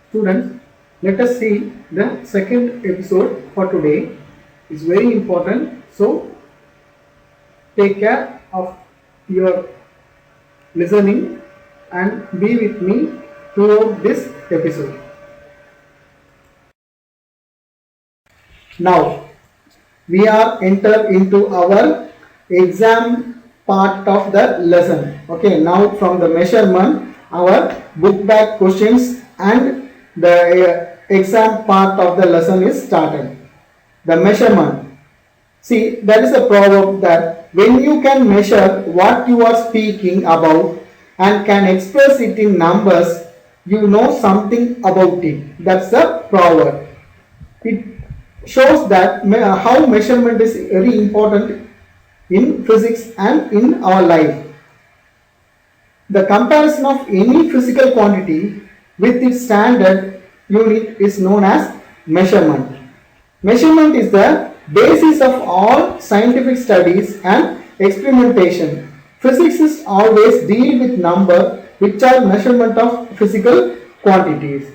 Students, let us see the second episode for today. It's very important. So, take care of your listening and be with me throughout this episode. Now, we are entered into our exam part of the lesson. Okay, now from the measurement, our book back questions and the exam part of the lesson is started. The measurement. See, there is a proverb that when you can measure what you are speaking about and can express it in numbers, you know something about it. That's a proverb. It shows that how measurement is very important in physics and in our life. The comparison of any physical quantity with its standard unit is known as measurement. Measurement is the basis of all scientific studies and experimentation. Physicists always deal with numbers which are measurement of physical quantities.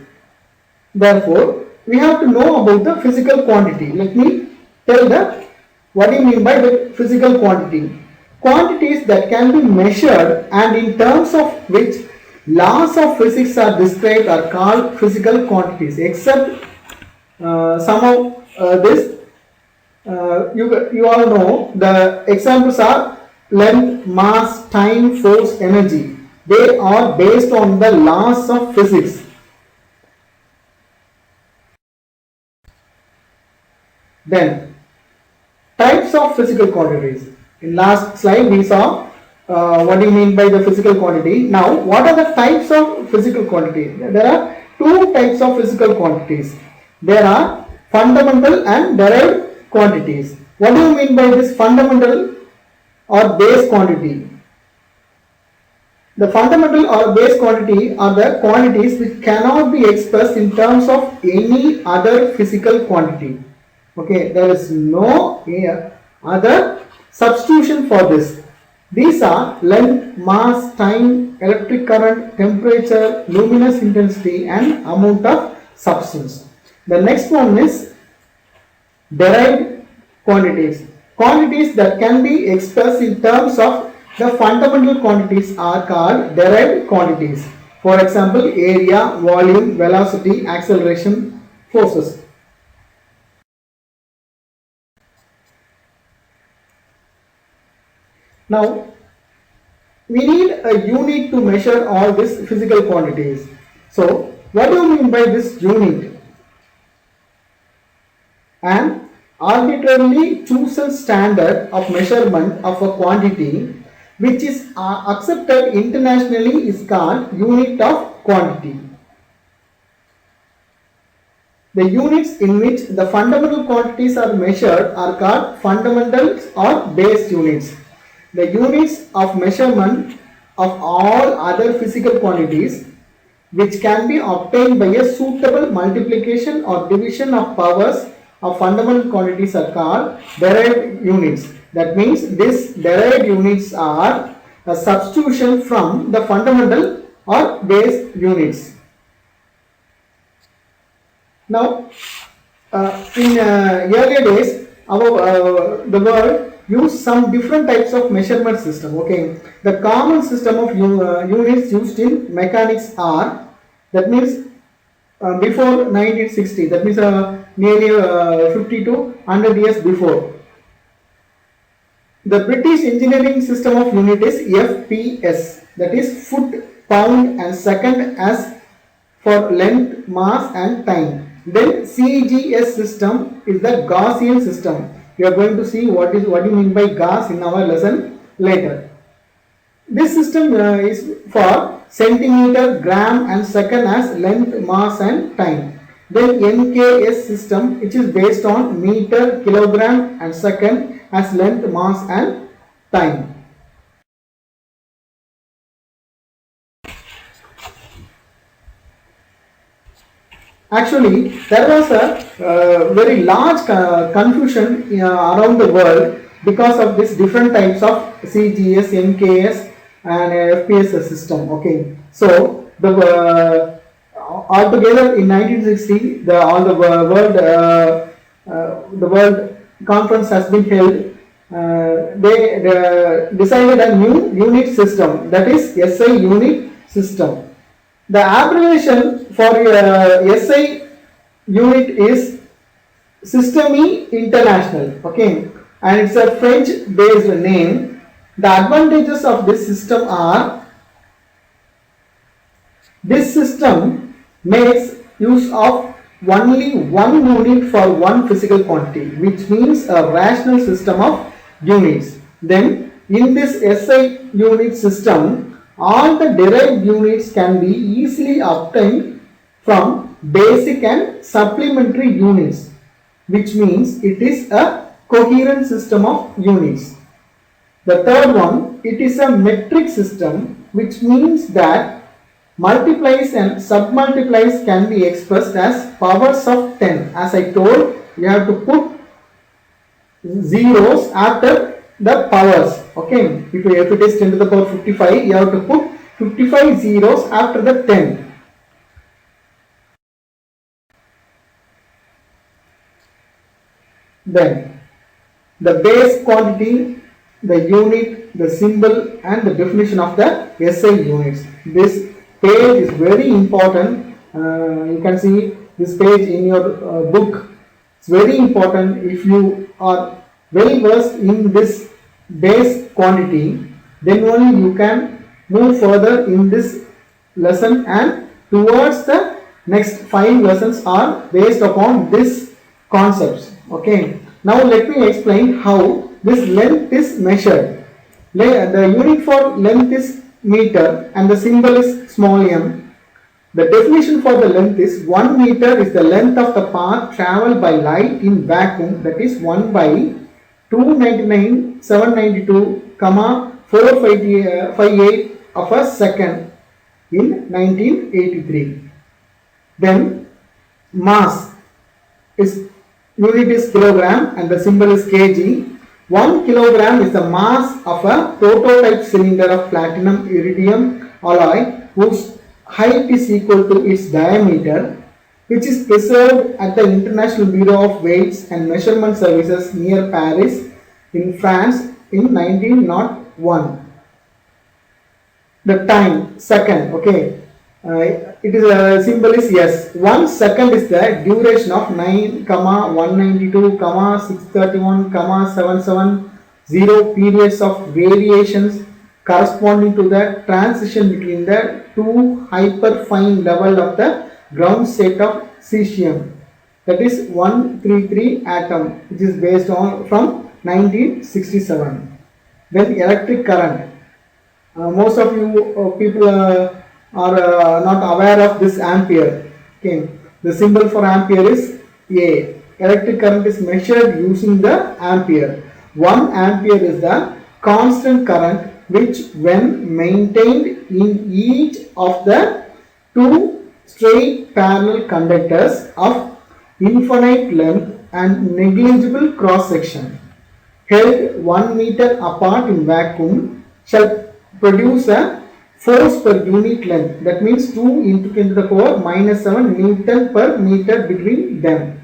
Therefore, we have to know about the physical quantity. Let me tell the what do you mean by the physical quantity? Quantities that can be measured and in terms of which laws of physics are described are called physical quantities. Except some of this, you all know the examples are length, mass, time, force, energy. They are based on the laws of physics. Then, types of physical quantities. In last slide, we saw what do you mean by the physical quantity. Now, what are the types of physical quantity? There are two types of physical quantities. There are fundamental and derived quantities. What do you mean by this fundamental or base quantity? The fundamental or base quantity are the quantities which cannot be expressed in terms of any other physical quantity. Okay, there is no other substitution for this. These are length, mass, time, electric current, temperature, luminous intensity and amount of substance. The next one is derived quantities. Quantities that can be expressed in terms of the fundamental quantities are called derived quantities. For example, area, volume, velocity, acceleration, forces. Now, we need a unit to measure all these physical quantities. So, what do you mean by this unit? An arbitrarily chosen standard of measurement of a quantity which is accepted internationally is called unit of quantity. The units in which the fundamental quantities are measured are called fundamentals or base units. The units of measurement of all other physical quantities which can be obtained by a suitable multiplication or division of powers of fundamental quantities are called derived units. That means these derived units are a substitution from the fundamental or base units. Now, in earlier days, the world used some different types of measurement system. Okay, the common system of units used in mechanics are, that means before 1960, that means nearly 50 to 100 years before. The British engineering system of unit is FPS, that is foot, pound and second as for length, mass and time. Then CGS system is the Gaussian system. We are going to see what do you mean by Gauss in our lesson later. This system is for centimeter, gram and second as length, mass and time. Then NKS system, which is based on meter, kilogram and second as length, mass and time. Actually, there was a very large confusion around the world because of these different types of CGS, NKS and FPS system. Okay, so the altogether in 1960, the world conference has been held. They decided a new unit system, that is SI unit system. The abbreviation for SI unit is Système International, okay, and it's a French based name. The advantages of this system are: this system makes use of only one unit for one physical quantity, which means a rational system of units. Then in this SI unit system, all the derived units can be easily obtained from basic and supplementary units, which means it is a coherent system of units. The third one, it is a metric system, which means that multiplies and submultiplies can be expressed as powers of 10. As I told, you have to put zeros after the powers. Okay, if it is 10 to the power 55, you have to put 55 zeros after the 10. Then the base quantity, the unit, the symbol, and the definition of the SI units. This page is very important. You can see this page in your book. It's very important. If you are well versed in this base quantity, then only you can move further in this lesson, and towards the next 5 lessons are based upon this concepts. Okay, now let me explain how this length is measured. The unit for length is meter and the symbol is small m. The definition for the length is 1 meter is the length of the path traveled by light in vacuum, that is 1 by 299,792, 458 of a second in 1983. Then mass is unit is kilogram and the symbol is kg. 1 kilogram is the mass of a prototype cylinder of platinum iridium alloy whose height is equal to its diameter, which is preserved at the International Bureau of Weights and Measurement Services near Paris in France in 1901. The time, second, okay. It is a symbol is S. 1 second is the duration of 9, 192, 631, 77, 0 periods of variations corresponding to the transition between the two hyperfine level of the ground state of cesium, that is 133 atom, which is based on from 1967. Then electric current. Most of you people are not aware of this ampere. Okay, the symbol for ampere is A. Electric current is measured using the ampere. 1 ampere is the constant current which, when maintained in each of the two straight parallel conductors of infinite length and negligible cross section, held 1 meter apart in vacuum, shall produce a force per unit length, that means 2 into 10 to the power minus 7 Newton per meter between them.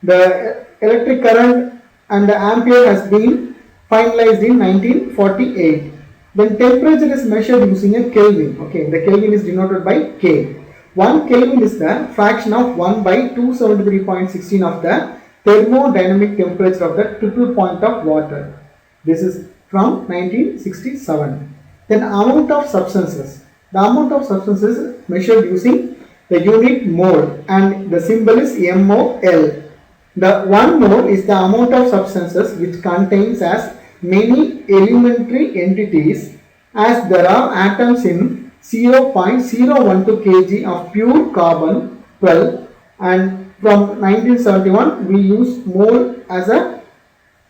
The electric current and the ampere has been finalized in 1948. Then temperature is measured using a Kelvin. Okay, the Kelvin is denoted by K. 1 Kelvin is the fraction of 1 by 273.16 of the thermodynamic temperature of the triple point of water. This is from 1967. Then amount of substances. The amount of substances is measured using the unit mole and the symbol is MOL. The 1 mole is the amount of substances which contains as many elementary entities as there are atoms in 0.012 kg of pure carbon 12, and from 1971 we use mole as a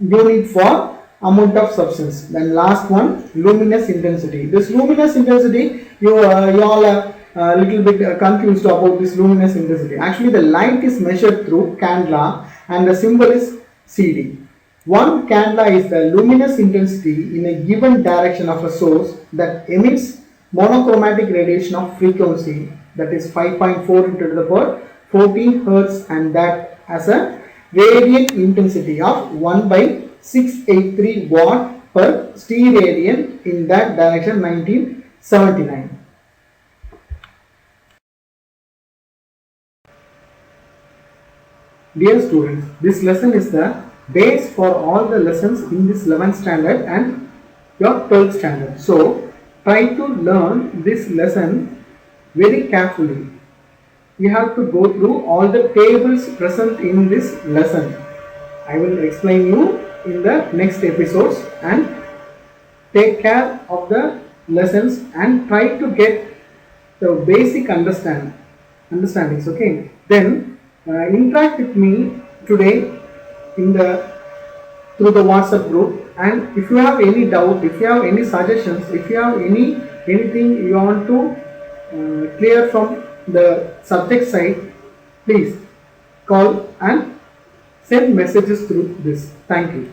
unit for amount of substance. Then last one, luminous intensity. This luminous intensity, you all are a little bit confused about this luminous intensity. Actually the light is measured through candela and the symbol is CD. 1 candela is the luminous intensity in a given direction of a source that emits monochromatic radiation of frequency that is 5.4 into the power 14 hertz, and that has a radiant intensity of 1 by 683 watt per steradian in that direction 1979. Dear students, this lesson is the base for all the lessons in this 11th standard and your 12th standard. So, try to learn this lesson very carefully. You have to go through all the tables present in this lesson. I will explain you in the next episodes, and take care of the lessons and try to get the basic understandings. Okay, then interact with me today in the through the WhatsApp group, and if you have any doubt, if you have any suggestions, if you have anything you want to clear from the subject side, please call and send messages through this. Thank you.